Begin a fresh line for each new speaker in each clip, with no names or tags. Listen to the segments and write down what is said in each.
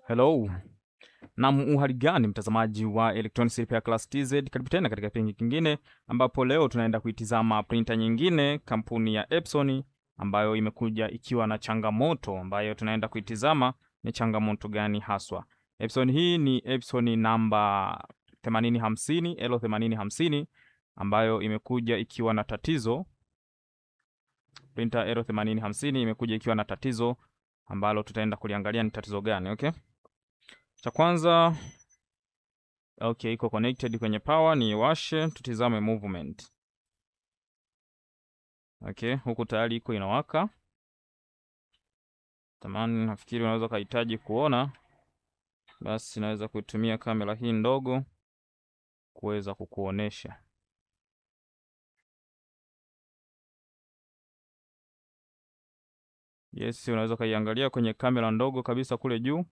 Hello. Na uhali gani mtazamaji wa Electronics Repair Class TZ, karibu tena katika kipindi kingine ambapo leo tunaenda kuitizama printer nyingine kampuni ya Epson ambayo imekuja ikiwa na changamoto ambayo tunaenda kuitizama ni changamoto gani haswa. Epson hii ni Epson namba 8050 L8050 ambayo imekuja ikiwa na tatizo. Printer L8050 imekuja ikiwa na tatizo ambalo tutaenda kuliangalia ni tatizo gani, okay? Cha kwanza, okay, iko connected kwenye power, ni washe, tutizame movement. Okay, huku tayari iko inawaka. Tamani nafikiri unaweza kuhitaji kuona, basi naweza kutumia kamera hii ndogo kuweza kukuonesha. Yes, unaweza kaiangalia kwenye kamera ndogo kabisa kule juu,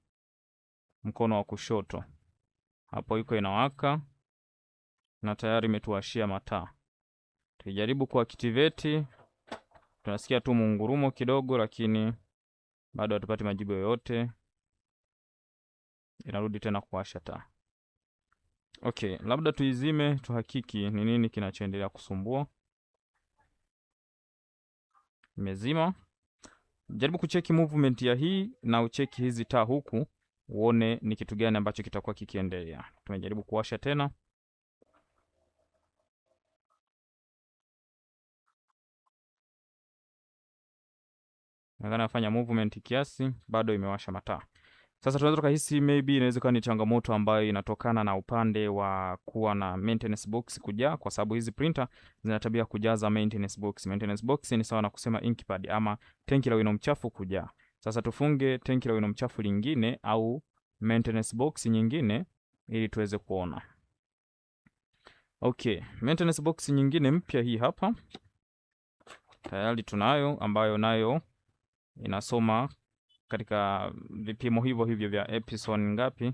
mkono wa kushoto. Hapo iko inawaka na tayari imetuashia mataa. Tujaribu kuactivate, tunasikia tu mungurumo kidogo lakini bado hatupati majibu yoyote. Inarudi tena kuwasha taa. Okay, labda tuizime tuhakiki ni nini kinachoendelea kusumbua. Imezima. Jaribu kucheki movement ya hii na ucheki hizi taa huku, uone ni kitu gani ambacho kitakuwa kikiendelea. Tumejaribu kuwasha tena. Nafanya movement kiasi, bado imewasha mataa. Sasa tunaweza tukahisi maybe inaweza kuwa ni changamoto ambayo inatokana na upande wa kuwa na maintenance box kujaa, kwa sababu hizi printer zina tabia kujaza maintenance box. Maintenance box ni sawa na kusema ink pad ama tenki la wino mchafu kujaa. Sasa tufunge tenki la wino mchafu lingine au maintenance box nyingine ili tuweze kuona. Okay, maintenance box nyingine mpya hii hapa. Tayari tunayo ambayo nayo inasoma katika vipimo hivyo vya Epson ngapi.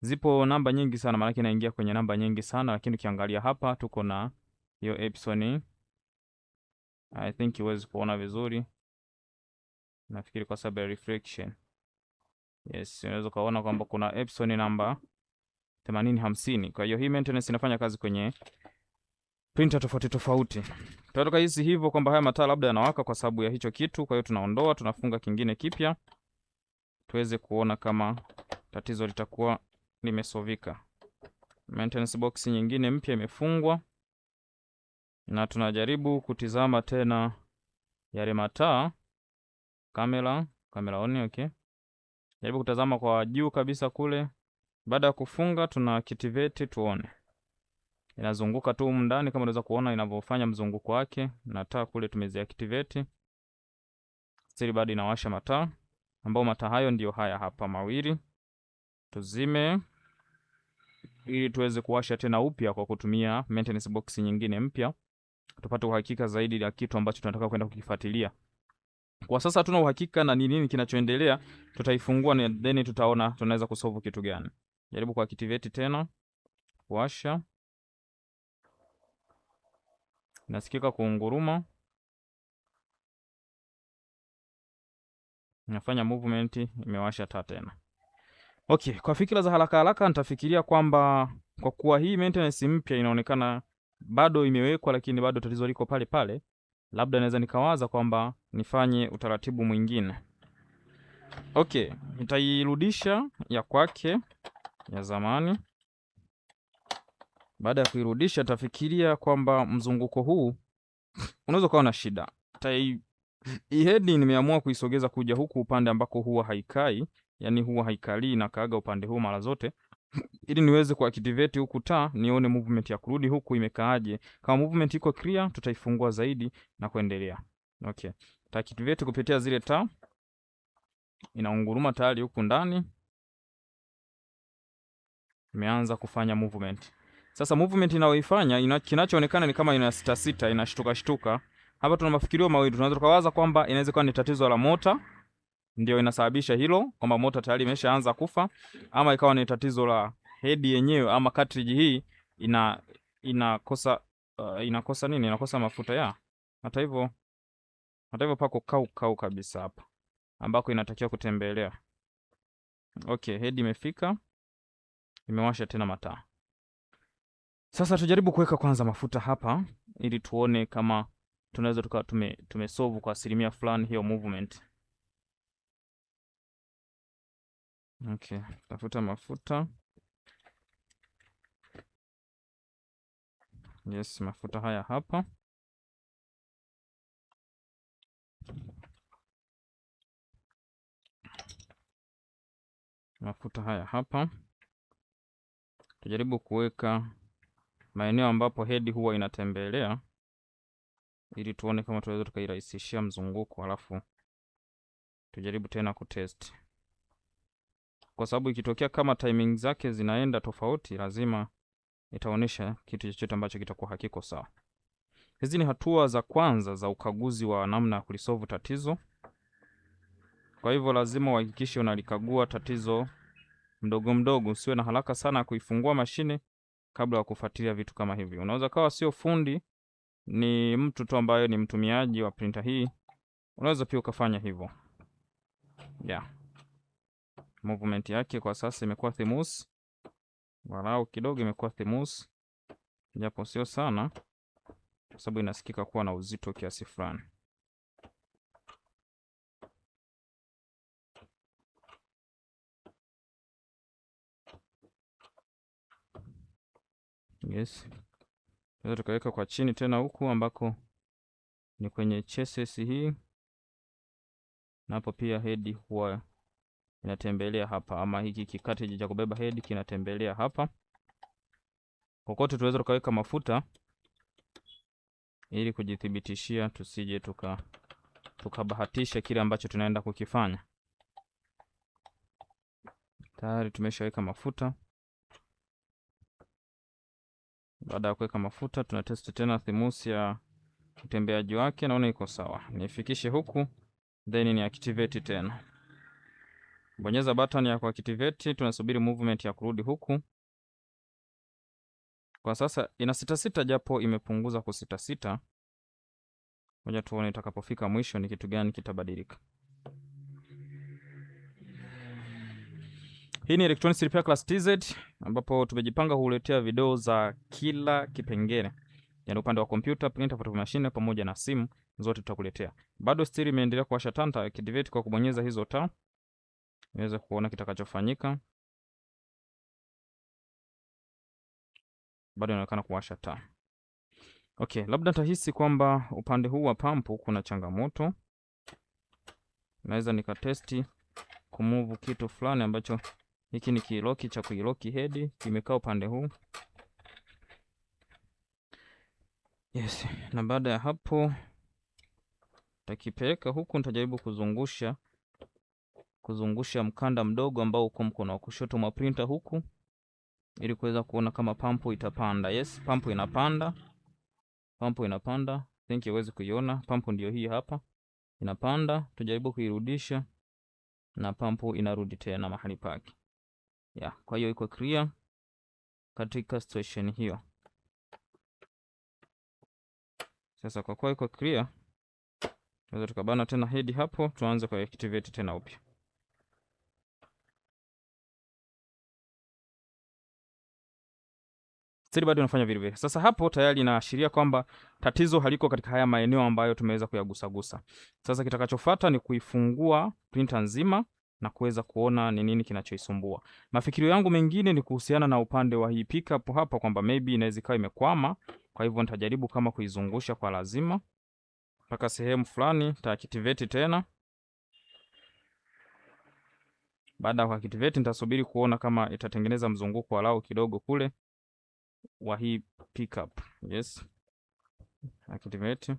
Zipo namba nyingi sana, maana inaingia kwenye namba nyingi sana, lakini ukiangalia hapa tuko na hiyo Epson. I think huwezi kuona vizuri. Nafikiri kwa sababu ya reflection. Yes, unaweza kuona kwamba kuna Epson namba 8050. Kwa hiyo hii maintenance inafanya kazi kwenye printer tofauti tofauti. Tunatoka hizi hivyo kwamba haya mataa labda yanawaka kwa sababu ya hicho kitu, kwa hiyo tunaondoa, tunafunga kingine kipya tuweze kuona kama tatizo litakuwa limesovika. Maintenance box nyingine mpya imefungwa na tunajaribu kutizama tena yale mataa. Kamera on, okay. Jaribu kutazama kwa juu kabisa kule. Baada ya kufunga tuna activate tuone. Inazunguka tu ndani kama unaweza kuona inavyofanya mzunguko wake, na taa kule tumeziactivate. Still bado inawasha mataa, ambao mataa hayo ndio haya hapa mawili. Tuzime ili tuweze kuwasha tena upya kwa kutumia maintenance box nyingine mpya, tupate uhakika zaidi ya kitu ambacho tunataka kwenda kukifuatilia. Kwa sasa hatuna uhakika na nini kinachoendelea, tutaifungua na then tutaona tunaweza kusolve kitu gani. Jaribu kuactivate tena, washa. Nasikika kuunguruma. Nafanya movement, imewasha taa tena. Okay, kwa fikira za haraka haraka nitafikiria kwamba kwa kuwa hii maintenance mpya inaonekana bado imewekwa lakini bado tatizo liko pale pale, labda naweza nikawaza kwamba nifanye utaratibu mwingine. Okay, nitairudisha ya kwake ya zamani. Baada ya kuirudisha nitafikiria kwamba mzunguko huu unaweza kuwa na shida. Hii head nimeamua kuisogeza kuja huku upande ambako huwa haikai, yani huwa haikali na kaaga upande huu mara zote, ili niweze kuactivate huku taa nione movement ya kurudi huku imekaaje. Kama movement iko clear tutaifungua zaidi na kuendelea. Okay. Taactivate kupitia zile taa. Inaunguruma tayari huku ndani. Imeanza kufanya movement. Sasa movement inayoifanya kinachoonekana ni kama ina sita, inashtuka. Hapa tuna mafikirio mawili. Tunaweza tukawaza kwamba inaweza kuwa ni tatizo la mota ndio inasababisha hilo, kwamba mota tayari imeshaanza kufa, ama ikawa ni tatizo la head yenyewe ama cartridge hii inakosa nini? Inakosa mafuta ya. Hata hivyo pako kau kabisa hapa ambako inatakiwa kutembelea. Okay, head imefika, imewasha tena mataa. Sasa tujaribu kuweka kwanza mafuta hapa ili tuone kama tunaweza tukawa tumesolve kwa asilimia fulani hiyo movement. Okay, tafuta mafuta. Yes, mafuta haya hapa. Mafuta haya hapa. Tujaribu kuweka maeneo ambapo head huwa inatembelea ili tuone kama tunaweza tukairahisishia mzunguko, alafu tujaribu tena kutest. Kwa sababu ikitokea kama timing zake zinaenda tofauti, lazima itaonyesha kitu chochote ambacho kitakuwa hakiko sawa. Hizi ni hatua za kwanza za ukaguzi wa namna ya kulisolve tatizo. Kwa hivyo lazima uhakikishe unalikagua tatizo mdogo mdogo, usiwe na haraka sana kuifungua mashine kabla ya kufuatilia vitu kama hivi. Unaweza kawa sio fundi, ni mtu tu ambaye ni mtumiaji wa printer hii, unaweza pia ukafanya hivyo. Yeah. Movement yake kwa sasa imekuwa smooth. Walau kidogo imekuwa smooth, japo sio sana, kwa sababu inasikika kuwa na uzito kiasi fulani. Yes. Tunaweza tukaweka kwa chini tena huku ambako ni kwenye chassis hii. Na hapo pia head huwa inatembelea hapa, ama hiki kikati cha kubeba head kinatembelea hapa. Kokote tunaweza tukaweka mafuta ili kujithibitishia tusije tukabahatisha kile ambacho tunaenda kukifanya. Tayari tumeshaweka mafuta. Baada ya kuweka mafuta, tunatest tena smooth ya utembeaji wake. Naona iko sawa. Nifikishe huku, then ni activate tena. Bonyeza button ya kuactivate, tunasubiri movement ya kurudi huku. Kwa sasa ina sita, japo imepunguza kwa sita. Ngoja tuone itakapofika mwisho ni kitu gani kitabadilika. Hii ni Electronics Repair Class TZ, ambapo tumejipanga kuletea video za kila kipengele. Yaani upande wa computer, printer, photocopy machine pamoja na simu zote tutakuletea. Bado still imeendelea kuwasha taa, activate kwa kubonyeza hizo taa. Niweze kuona kitakachofanyika. Bado inaonekana kuwasha taa. Okay, labda nitahisi kwamba upande huu wa pampu kuna changamoto. Naweza nikatesti kumove kitu fulani ambacho hiki ni kiloki cha kuiloki head, kimekaa upande huu. Yes, na baada ya hapo takipeleka huku, nitajaribu kuzungusha mkanda mdogo ambao uko mkono wa kushoto mwa printer huku ili kuweza kuona kama pampu itapanda. Yes, pampu inapanda. Pampu inapanda. Think uweze kuiona. Pampu ndio hii hapa. Inapanda. Tujaribu kuirudisha na pampu inarudi tena mahali pake. Yeah, kwa hiyo iko clear katika situation hiyo. Sasa kwa kuwa iko clear, tunaweza tukabana tena head hapo, tuanze kwa activate tena upya. Siri bado inafanya vile vile. Sasa hapo tayari inaashiria kwamba tatizo haliko katika haya maeneo ambayo tumeweza kuyagusagusa. Sasa kitakachofuata ni kuifungua printer nzima na kuweza kuona ni nini kinachoisumbua. Mafikirio yangu mengine ni kuhusiana na upande wa hii pickup hapa, kwamba maybe inaweza ikawa imekwama. Kwa hivyo nitajaribu kama kuizungusha kwa lazima mpaka sehemu fulani, nitaactivate tena. Baada ya kuactivate nitasubiri kuona kama itatengeneza mzunguko walau kidogo kule wa hii pickup. Yes, activate.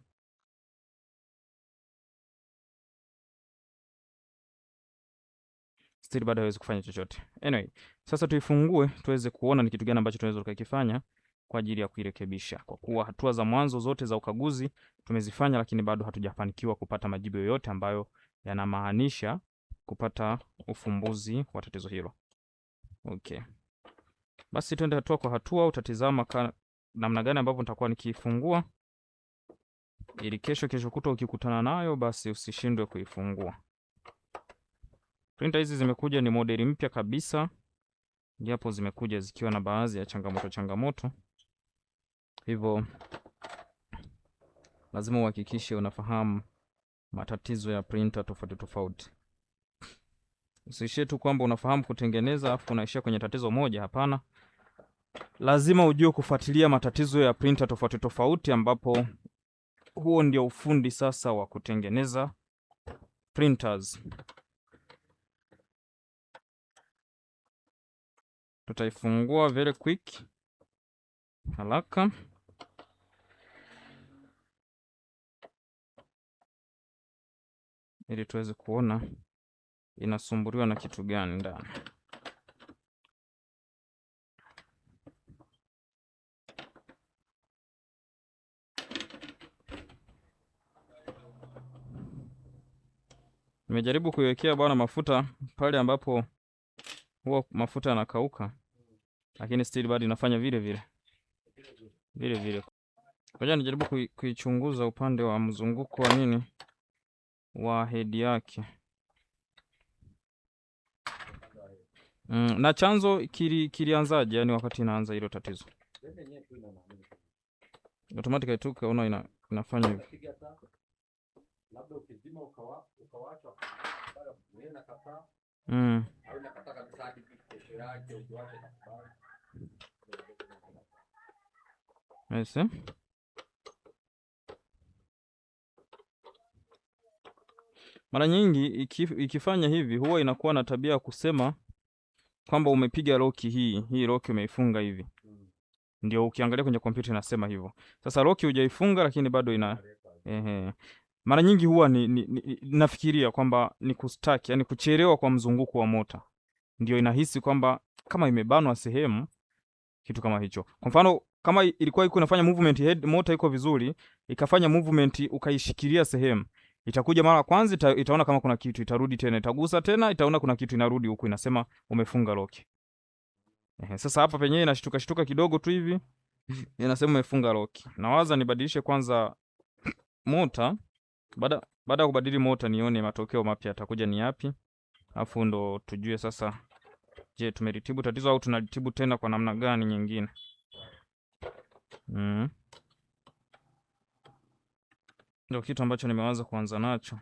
Still bado haiwezi kufanya chochote. Anyway, sasa tuifungue tuweze kuona ni kitu gani ambacho tunaweza tukakifanya kwa ajili ya kuirekebisha, kwa kuwa hatua za mwanzo zote za ukaguzi tumezifanya, lakini bado hatujafanikiwa kupata majibu yoyote ambayo yanamaanisha kupata ufumbuzi wa tatizo hilo. Okay, basi tuende hatua kwa hatua. Utatizama namna gani ambavyo nitakuwa nikiifungua, ili kesho kutwa ukikutana nayo basi usishindwe kuifungua. Printer hizi zimekuja ni modeli mpya kabisa, japo zimekuja zikiwa na baadhi ya changamoto. Hivyo lazima uhakikishe unafahamu matatizo ya printer tofauti. Usiishie tu kwamba unafahamu kutengeneza afu unaishia kwenye tatizo moja. Hapana, lazima ujue kufuatilia matatizo ya printer tofauti, ambapo huo ndio ufundi sasa wa kutengeneza printers. Tutaifungua very quick, haraka. Ili tuweze kuona inasumbuliwa na kitu gani ndani. Nimejaribu kuiwekea bwana mafuta pale ambapo huwa mafuta yanakauka, lakini still bado inafanya vile vile. Ngoja nijaribu kuichunguza upande wa mzunguko wa nini wa head yake. Na chanzo kilianzaje, yani wakati inaanza hilo tatizo? Automatically tu kaona inafanya hivi. Labda ukizima ukawacha wewe unakataa au unakataka kabisa hadi kesho yake ukiwacha kabisa. Yes. Mara nyingi ikifanya hivi huwa inakuwa na tabia ya kusema kwamba umepiga loki hii loki umeifunga hivi. Ndio ukiangalia kwenye kompyuta inasema hivyo. Sasa loki hujaifunga lakini bado ina mara nyingi huwa nafikiria kwamba ni kustaki, yani kuchelewa kwa mzunguko wa mota. Ndio inahisi kwamba kama imebanwa sehemu, kitu kama hicho. Kwa mfano kama ilikuwa iko inafanya movement head, mota iko vizuri, ikafanya movement ukaishikilia sehemu, itakuja mara kwanza itaona kama kuna kitu, itarudi tena, itagusa tena, itaona kuna kitu, inarudi huku inasema umefunga loki. Sasa hapa penyewe inashtuka kidogo tu hivi, inasema umefunga loki. Nawaza nibadilishe kwanza mota. Baada ya kubadili mota nione matokeo mapya yatakuja ni yapi. Alafu ndo tujue sasa, je, tumeritibu tatizo au tunaritibu tena kwa namna gani nyingine. Ndio kitu ambacho nimeanza kuanza nacho.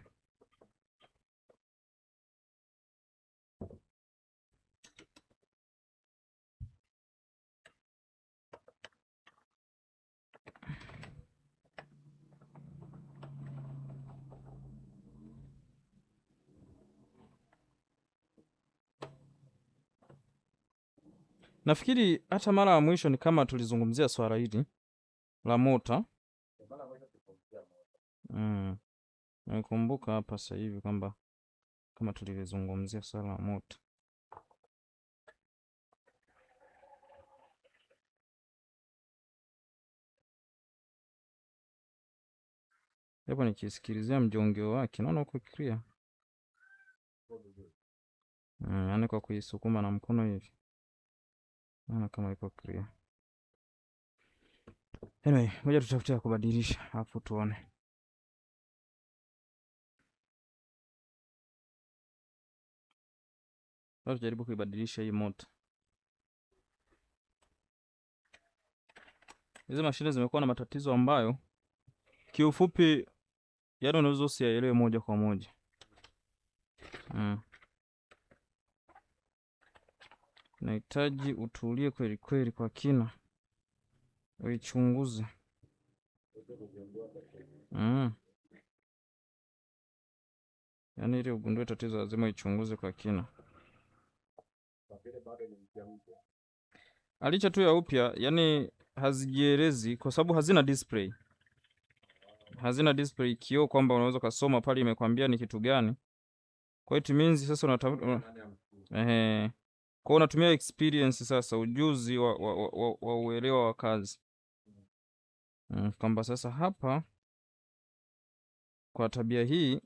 Nafikiri hata mara ya mwisho ni kama tulizungumzia swala hili la mota. Nakumbuka hapa sasa hivi kwamba kama tulizungumzia swala la mota. Hapo nikisikilizia mjongeo wake naona uko clear. Yaani kwa kuisukuma na mkono hivi. Naona kama iko clear. Anyway, ngoja tutafute kubadilisha hapo tuone. Sasa tujaribu kuibadilisha hii mota. Hizi mashine zimekuwa na matatizo ambayo kiufupi yaani unaweza usiyaelewe moja kwa moja. Nahitaji utulie kweli kwa kina, uichunguze. Yaani ili ugundue tatizo lazima uichunguze kwa kina. Alicha tu ya upya, yani hazijielezi kwa sababu hazina display. Hazina display kioo kwamba unaweza kusoma pale imekwambia ni kitu gani. Kwa hiyo it means sasa unatafuta kwa unatumia experience sasa, ujuzi wa uelewa wa kazi. Kwamba sasa hapa kwa tabia hii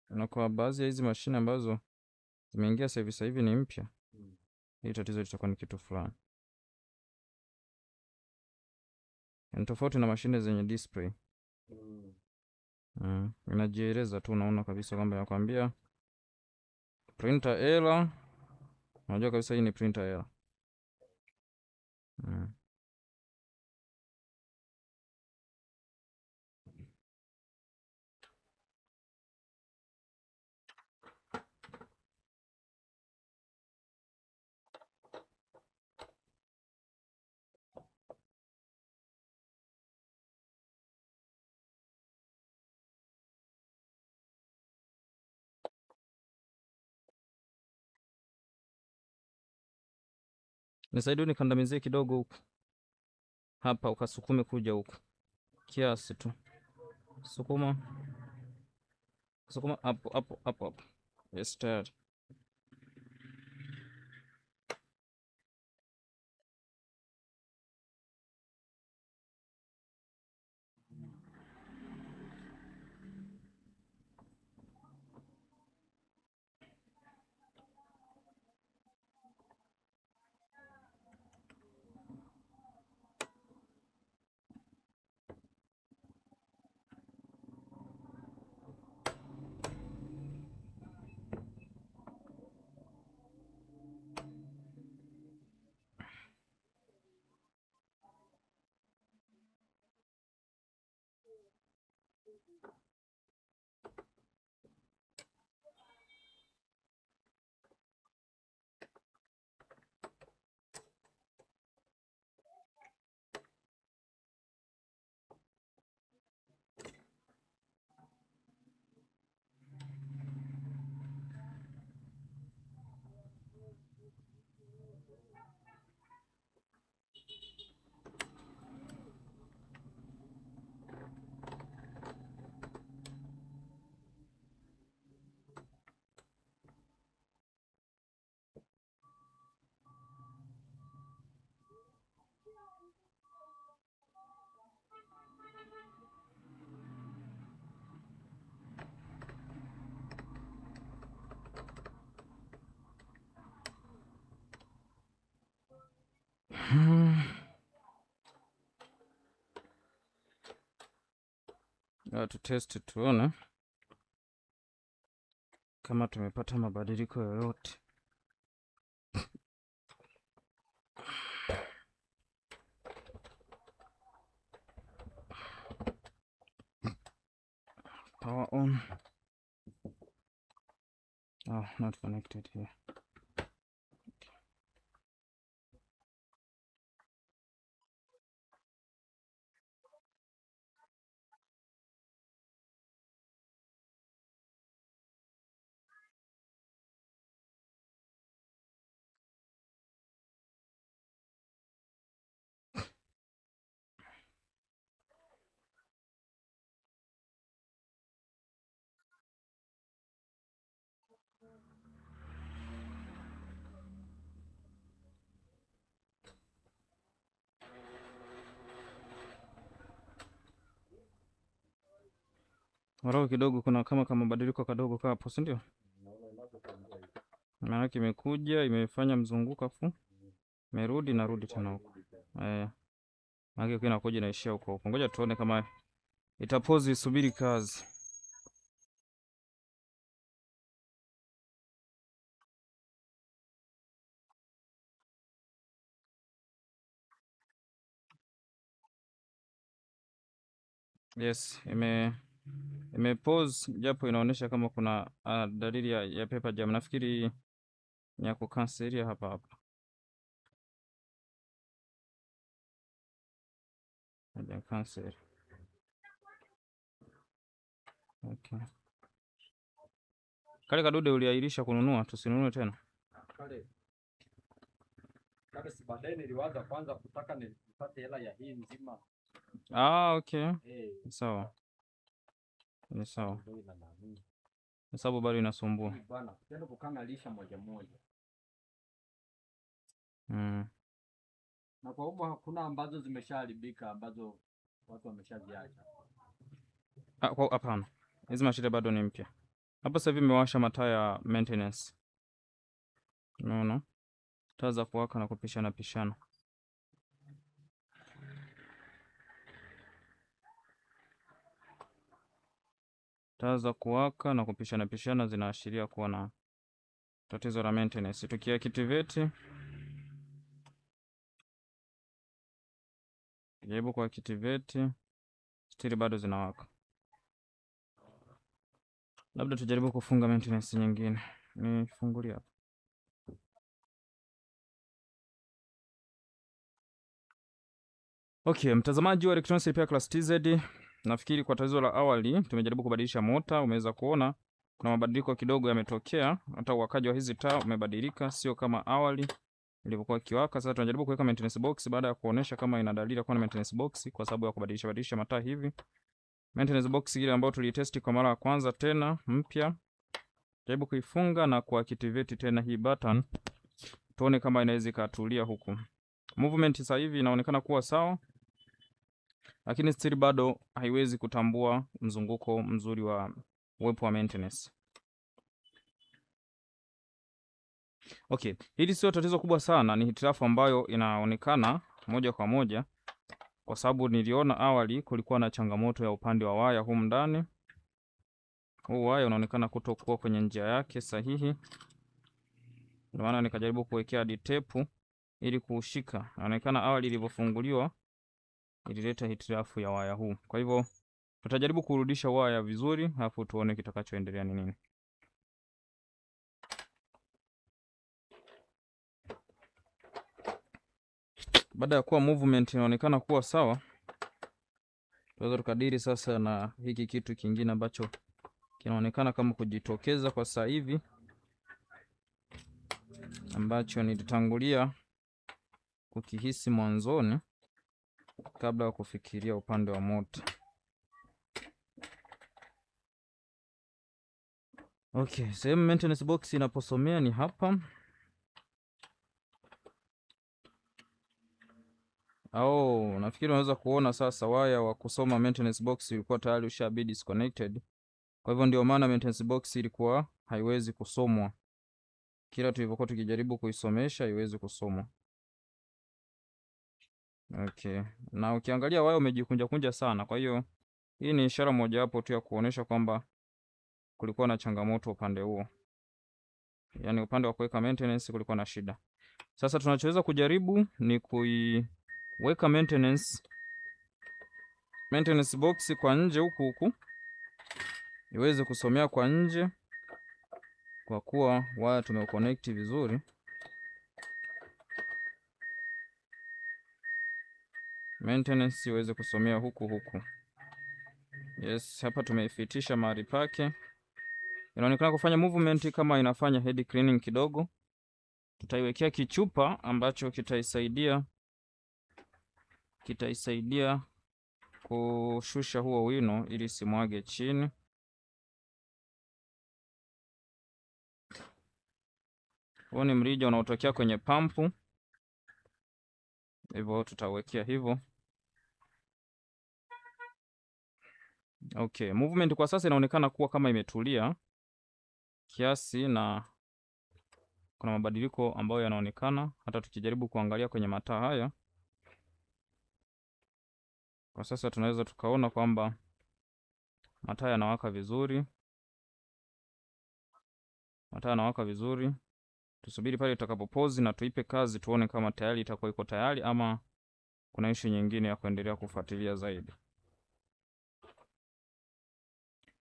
na kwa baadhi ya hizi mashine ambazo zimeingia sasa hivi ni mpya, hii tatizo litakuwa ni kitu fulani. Ni tofauti na mashine zenye display. Inajieleza tu, unaona kabisa kwamba yakwambia Printer error. Unajua kabisa hii ni printer error. Nisaidie nikandamizie kidogo huku. Hapa ukasukume kuja huku. Kiasi tu. Sukuma. Sukuma hapo hapo hapo hapo. Yes, tayari. Tutesti tuone kama tumepata mabadiliko yoyote. Power on. Oh, not connected here. Warau kidogo kuna kama mabadiliko kadogo kapo, si ndio? Maana imekuja imefanya mzunguko afu merudi narudi tena huko. Maana kwa inakuja inaishia huko. Ngoja tuone kama itapozi isubiri kazi. Yes, pause japo inaonyesha kama kuna dalili ya paper jam. Nafikiri ni ya kukanselia hapa hapa. Haja cancel. Okay. Kale kadude uliahirisha kununua, tusinunue tena.
Kale si baadaye niliwaza kwanza kutaka nipate hela ya hii nzima.
Okay. Sawa. Ni sawa. Sababu bado inasumbua.
Bwana, tena kukana lisha moja moja. Na kwa huko hakuna ambazo zimeshaharibika ambazo watu wameshaziacha.
Hapana. Hizi mashine bado ni mpya. Hapa sasa hivi nimewasha mataa ya maintenance. Unaona? Taa za kuwaka na kupishana pishana. Taa za kuwaka na kupishana pishana zinaashiria kuwa na tatizo la maintenance. Tukiactivate, jaribu kuactivate, still bado zinawaka. Labda tujaribu kufunga maintenance nyingine. Nifungulia hapa. Okay, mtazamaji wa Electronics Repair Class TZ, nafikiri kwa tatizo la awali tumejaribu kubadilisha mota. Umeweza kuona kuna mabadiliko kidogo yametokea, hata uwakaji wa hizi taa umebadilika, sio kama awali ilivyokuwa kiwaka. Sasa tunajaribu kuweka maintenance box baada ya kuonesha kama ina dalili ya kuwa na maintenance box kwa sababu ya kubadilisha mataa hivi. Maintenance box ile ambayo tulitesti kwa mara ya kwanza tena mpya, jaribu kuifunga na kuactivate tena hii button, tuone kama inaweza ikatulia huku. Movement sasa hivi inaonekana kuwa sawa, lakini still bado haiwezi kutambua mzunguko mzuri wa uwepo wa maintenance. Okay, hili sio tatizo kubwa sana, ni hitilafu ambayo inaonekana moja kwa moja kwa sababu niliona awali kulikuwa na changamoto ya upande wa waya humu ndani. Huu waya unaonekana kutokuwa kwenye njia yake sahihi. Ndio maana nikajaribu kuwekea hadi tape ili kuushika. Inaonekana awali ilivyofunguliwa ilileta hitilafu ya waya huu. Kwa hivyo tutajaribu kurudisha waya vizuri, alafu tuone kitakachoendelea ni nini. Baada ya kuwa movement inaonekana kuwa sawa, tunaweza tukadiri sasa na hiki kitu kingine ambacho kinaonekana kama kujitokeza kwa sasa hivi, ambacho nilitangulia kukihisi mwanzoni kabla ya kufikiria upande wa moto. Okay, sehemu maintenance box inaposomea ni hapa. Nafikiri unaweza kuona sasa waya wa kusoma maintenance box ulikuwa tayari ushabi disconnected. Kwa hivyo ndio maana maintenance box ilikuwa haiwezi kusomwa. Kila tulivyokuwa tukijaribu kuisomesha haiwezi kusomwa. Okay, na ukiangalia waya umejikunja sana. Kwa hiyo hii ni ishara moja hapo tu ya kuonesha kwamba kulikuwa na changamoto upande huo. Yaani upande wa kuweka maintenance kulikuwa na shida. Sasa tunachoweza kujaribu ni kuiweka maintenance box kwa nje huku iweze kusomea kwa nje, kwa kuwa waya tumeuconnect vizuri. Maintenance iweze kusomea huku. Yes, hapa tumeifitisha mahali pake. Inaonekana kufanya movement kama inafanya head cleaning kidogo. Tutaiwekea kichupa ambacho kitaisaidia kushusha huo wino ili simwage chini. Huo ni mrija unaotokea kwenye pampu. Hivyo tutawekea hivyo. Okay, movement kwa sasa inaonekana kuwa kama imetulia kiasi na kuna mabadiliko ambayo yanaonekana hata tukijaribu kuangalia kwenye mataa haya. Kwa sasa tunaweza tukaona kwamba mataa yanawaka vizuri. Tusubiri pale tutakapopozi na tuipe kazi tuone kama tayari itakuwa iko tayari ama kuna issue nyingine ya kuendelea kufuatilia zaidi.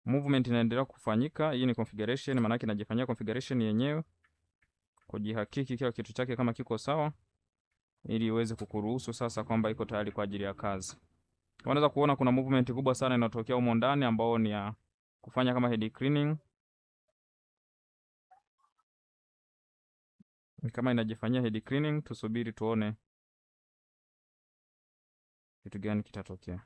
Movement inaendelea kufanyika. Hii ni configuration, maana yake inajifanyia configuration yenyewe kujihakiki kila kitu chake kama kiko sawa, ili iweze kukuruhusu sasa kwamba iko tayari kwa ajili ya kazi. Unaweza kuona kuna movement kubwa sana inatokea humo ndani ambao ni ya kufanya kama head cleaning. Kama inajifanyia head cleaning, tusubiri tuone kitu gani kitatokea.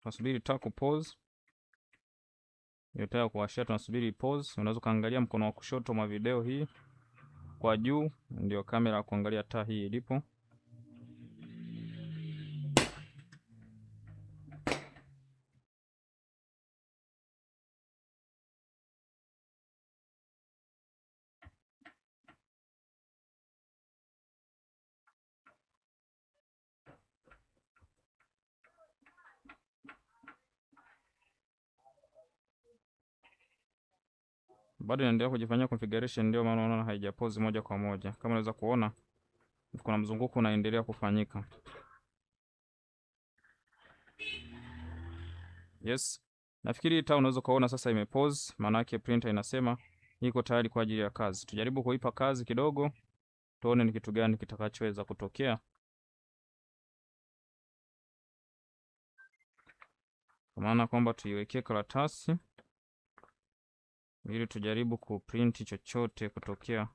Tunasubiri taa kupause. Hiyo taa kuwashia tunasubiri pause. Unaweza kaangalia mkono wa kushoto mwa video hii. Kwa juu ndio kamera ya kuangalia taa hii ilipo. bado inaendelea kujifanyia configuration, ndio maana unaona haijapause moja kwa moja. Kama unaweza kuona kuna mzunguko unaendelea kufanyika. Yes. Nafikiri taa unaweza kuona sasa imepause, maana yake printer inasema iko tayari kwa ajili ya kazi. Tujaribu kuipa kazi kidogo, tuone ni kitu gani kitakachoweza kutokea. Kwa maana kwamba tuiwekee karatasi ili tujaribu kuprint chochote kutokea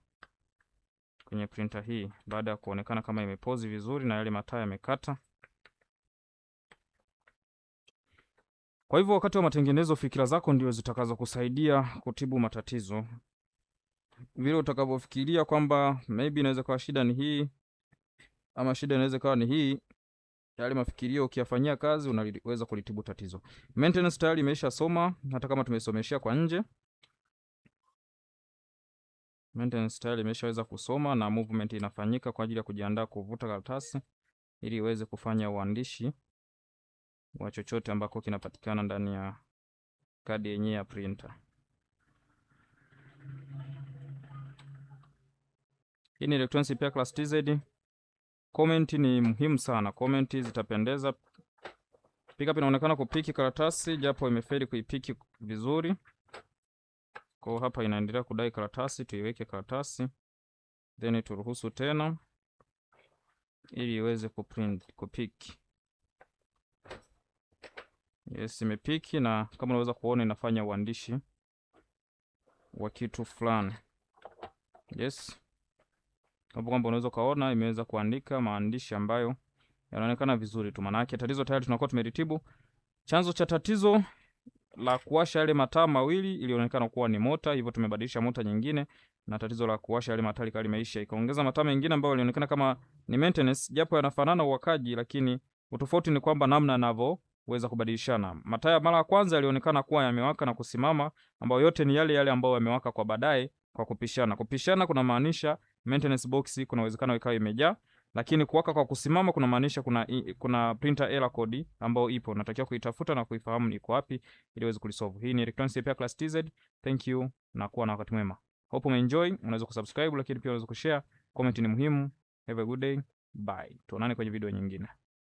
kwenye printer hii, baada ya kuonekana kama imepause vizuri na yale mataa yamekata. Kwa hivyo wakati wa matengenezo, fikira zako ndio zitakazo kusaidia kutibu matatizo. Vile utakavyofikiria kwamba maybe inaweza kuwa shida ni hii ama shida inaweza kuwa ni hii, yale mafikirio ukiyafanyia kazi unaweza kulitibu tatizo. Maintenance tayari imesha soma, hata kama tumesomeshia kwa nje. Maintenance tayari imeshaweza kusoma na movement inafanyika kwa ajili ya kujiandaa kuvuta karatasi ili iweze kufanya uandishi wa chochote ambako kinapatikana ndani ya kadi yenyewe ya printer. Hii ni Electronics Repair Class TZ. Comment ni muhimu sana. Comment zitapendeza. Pickup inaonekana kupiki karatasi japo imefeli kuipiki vizuri. Kwa hapa inaendelea kudai karatasi, tuiweke karatasi. Then turuhusu tena ili iweze kupiki. Yes, imepiki na kama unaweza kuona inafanya uandishi wa kitu fulani. Yes. Hapo kwamba unaweza kaona imeweza kuandika maandishi ambayo yanaonekana vizuri tu. Maana yake tatizo tayari tunakuwa tumeritibu. Chanzo cha tatizo la kuwasha yale mataa mawili ilionekana kuwa ni mota, hivyo tumebadilisha mota nyingine, na tatizo la kuwasha yale mataa likali limeisha. Ikaongeza mataa mengine ambayo yalionekana kama ni maintenance, japo yanafanana uwakaji, lakini utofauti ni kwamba namna yanavyoweza kubadilishana. Mataa ya mara ya kwanza yalionekana kuwa yamewaka na kusimama, ambayo yote ni yale ambayo yamewaka kwa baadaye kwa kupishana. Kupishana kuna maanisha maintenance box kuna uwezekano ikawa imejaa, lakini kuwaka kwa kusimama kuna maanisha kuna printer error code ambayo ipo, natakiwa kuitafuta na kuifahamu iko wapi ili uweze kulisolve. Hii ni Electronics Repair Class TZ. Thank you na kuwa na wakati mwema. Hope umeenjoy. Unaweza kusubscribe, lakini pia unaweza kushare. Comment ni muhimu. Have a good day. Bye. Tuonane kwenye video nyingine.